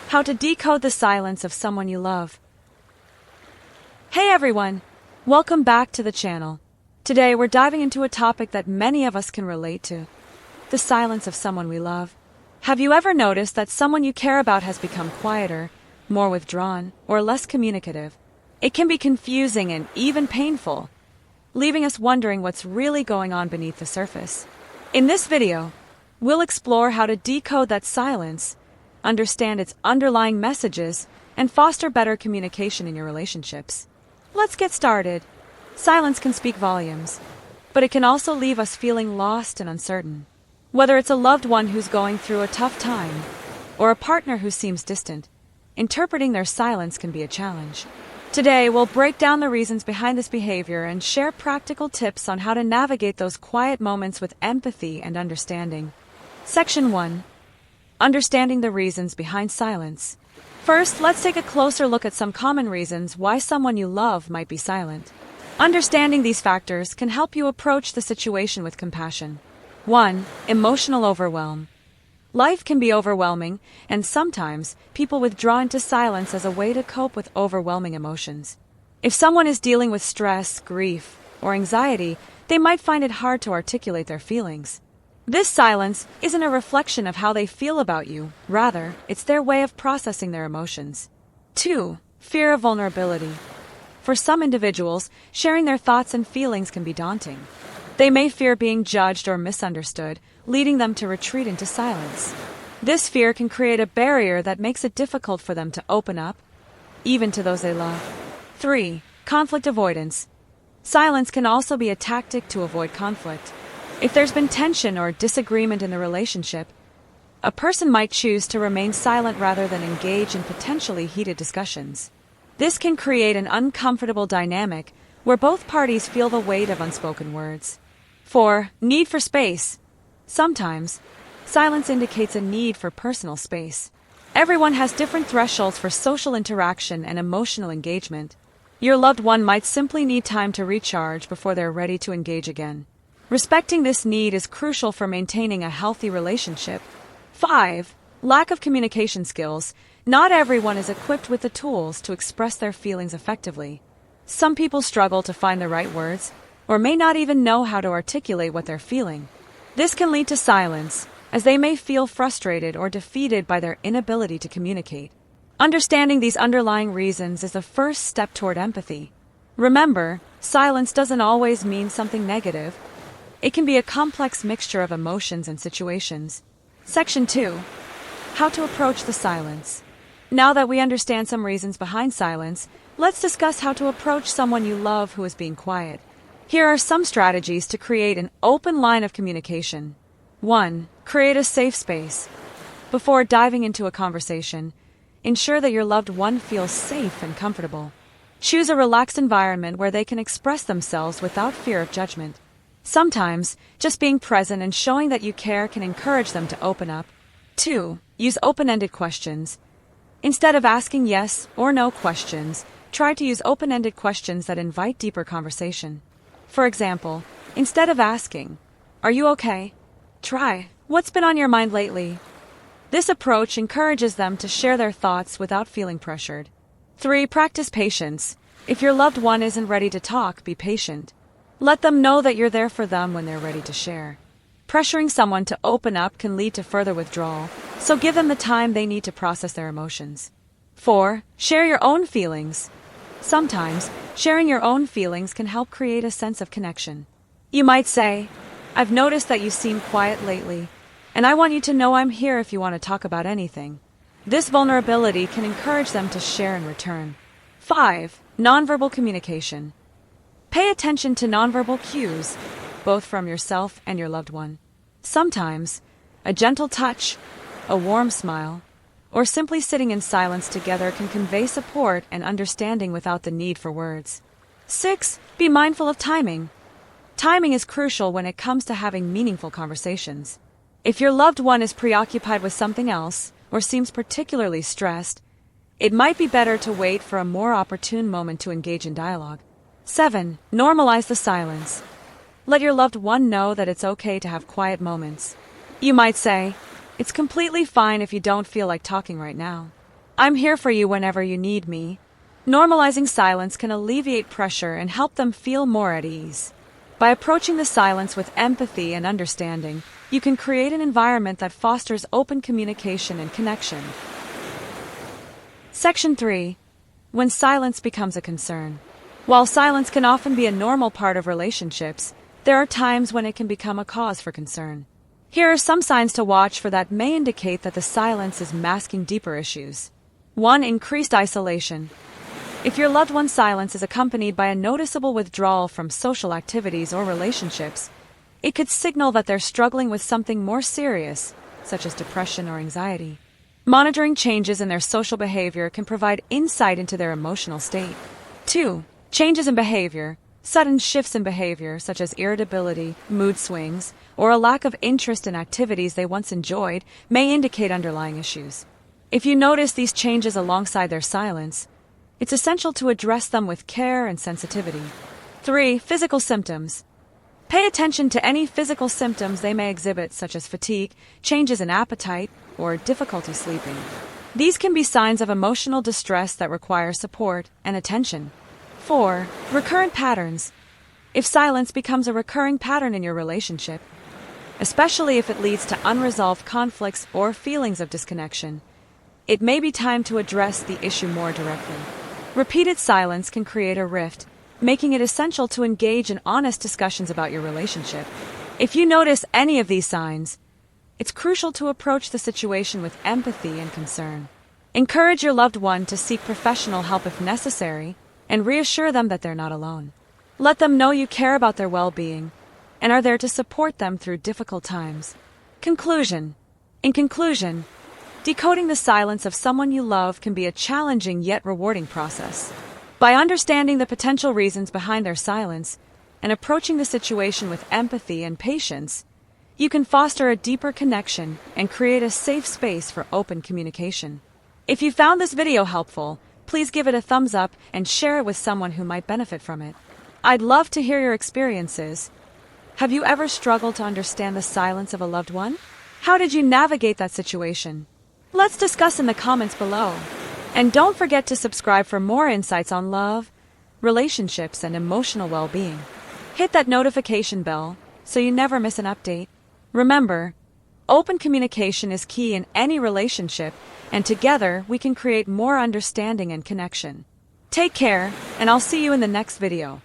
How to decode the silence of someone you love. Hey everyone! Welcome back to the channel. Today we're diving into a topic that many of us can relate to. The silence of someone we love. Have you ever noticed that someone you care about has become quieter, more withdrawn, or less communicative? It can be confusing and even painful, leaving us wondering what's really going on beneath the surface. In this video, we'll explore how to decode that silence, understand its underlying messages, and foster better communication in your relationships. Let's get started. Silence can speak volumes, but it can also leave us feeling lost and uncertain. Whether it's a loved one who's going through a tough time, or a partner who seems distant, interpreting their silence can be a challenge. Today, we'll break down the reasons behind this behavior and share practical tips on how to navigate those quiet moments with empathy and understanding. Section 1. Understanding the reasons behind silence. First, let's take a closer look at some common reasons why someone you love might be silent. Understanding these factors can help you approach the situation with compassion. 1. Emotional overwhelm. Life can be overwhelming, and sometimes people withdraw into silence as a way to cope with overwhelming emotions. If someone is dealing with stress, grief, or anxiety, they might find it hard to articulate their feelings. This silence isn't a reflection of how they feel about you. Rather, it's their way of processing their emotions. 2. Fear of vulnerability. For some individuals, sharing their thoughts and feelings can be daunting. They may fear being judged or misunderstood, leading them to retreat into silence. This fear can create a barrier that makes it difficult for them to open up, even to those they love. 3. Conflict avoidance. Silence can also be a tactic to avoid conflict. If there's been tension or disagreement in the relationship, a person might choose to remain silent rather than engage in potentially heated discussions. This can create an uncomfortable dynamic where both parties feel the weight of unspoken words. 4. Need for space. Sometimes, silence indicates a need for personal space. Everyone has different thresholds for social interaction and emotional engagement. Your loved one might simply need time to recharge before they're ready to engage again. Respecting this need is crucial for maintaining a healthy relationship. 5. Lack of communication skills. Not everyone is equipped with the tools to express their feelings effectively. Some people struggle to find the right words, or may not even know how to articulate what they're feeling. This can lead to silence, as they may feel frustrated or defeated by their inability to communicate. Understanding these underlying reasons is the first step toward empathy. Remember, silence doesn't always mean something negative. It can be a complex mixture of emotions and situations. Section 2. How to approach the silence. Now that we understand some reasons behind silence, let's discuss how to approach someone you love who is being quiet. Here are some strategies to create an open line of communication. 1. Create a safe space. Before diving into a conversation, ensure that your loved one feels safe and comfortable. Choose a relaxed environment where they can express themselves without fear of judgment. Sometimes, just being present and showing that you care can encourage them to open up. 2. Use open-ended questions. Instead of asking yes or no questions, try to use open-ended questions that invite deeper conversation. For example, instead of asking, "Are you okay?" try, "What's been on your mind lately?" This approach encourages them to share their thoughts without feeling pressured. 3. Practice patience. If your loved one isn't ready to talk, be patient. Let them know that you're there for them when they're ready to share. Pressuring someone to open up can lead to further withdrawal, so give them the time they need to process their emotions. 4. Share your own feelings. Sometimes, sharing your own feelings can help create a sense of connection. You might say, "I've noticed that you seem quiet lately, and I want you to know I'm here if you want to talk about anything." This vulnerability can encourage them to share in return. 5. Nonverbal communication. Pay attention to nonverbal cues, both from yourself and your loved one. Sometimes, a gentle touch, a warm smile, or simply sitting in silence together can convey support and understanding without the need for words. 6. Be mindful of timing. Timing is crucial when it comes to having meaningful conversations. If your loved one is preoccupied with something else, or seems particularly stressed, it might be better to wait for a more opportune moment to engage in dialogue. 7. Normalize the silence. Let your loved one know that it's okay to have quiet moments. You might say, "It's completely fine if you don't feel like talking right now." I'm here for you whenever you need me. Normalizing silence can alleviate pressure and help them feel more at ease. By approaching the silence with empathy and understanding, you can create an environment that fosters open communication and connection. Section 3. When silence becomes a concern. While silence can often be a normal part of relationships, there are times when it can become a cause for concern. Here are some signs to watch for that may indicate that the silence is masking deeper issues. 1. Increased isolation. If your loved one's silence is accompanied by a noticeable withdrawal from social activities or relationships, it could signal that they're struggling with something more serious, such as depression or anxiety. Monitoring changes in their social behavior can provide insight into their emotional state. 2. Changes in behavior. Sudden shifts in behavior, such as irritability, mood swings, or a lack of interest in activities they once enjoyed, may indicate underlying issues. If you notice these changes alongside their silence, it's essential to address them with care and sensitivity. 3. Physical symptoms. Pay attention to any physical symptoms they may exhibit, such as fatigue, changes in appetite, or difficulty sleeping. These can be signs of emotional distress that require support and attention. 4. Recurrent patterns. If silence becomes a recurring pattern in your relationship, especially if it leads to unresolved conflicts or feelings of disconnection, it may be time to address the issue more directly. Repeated silence can create a rift, making it essential to engage in honest discussions about your relationship. If you notice any of these signs, it's crucial to approach the situation with empathy and concern. Encourage your loved one to seek professional help if necessary, and reassure them that they're not alone. Let them know you care about their well-being and are there to support them through difficult times. Conclusion. In conclusion, decoding the silence of someone you love can be a challenging yet rewarding process. By understanding the potential reasons behind their silence and approaching the situation with empathy and patience, you can foster a deeper connection and create a safe space for open communication. If you found this video helpful, please give it a thumbs up and share it with someone who might benefit from it. I'd love to hear your experiences. Have you ever struggled to understand the silence of a loved one? How did you navigate that situation? Let's discuss in the comments below. And don't forget to subscribe for more insights on love, relationships, and emotional well-being. Hit that notification bell so you never miss an update. Remember, open communication is key in any relationship, and together we can create more understanding and connection. Take care, and I'll see you in the next video.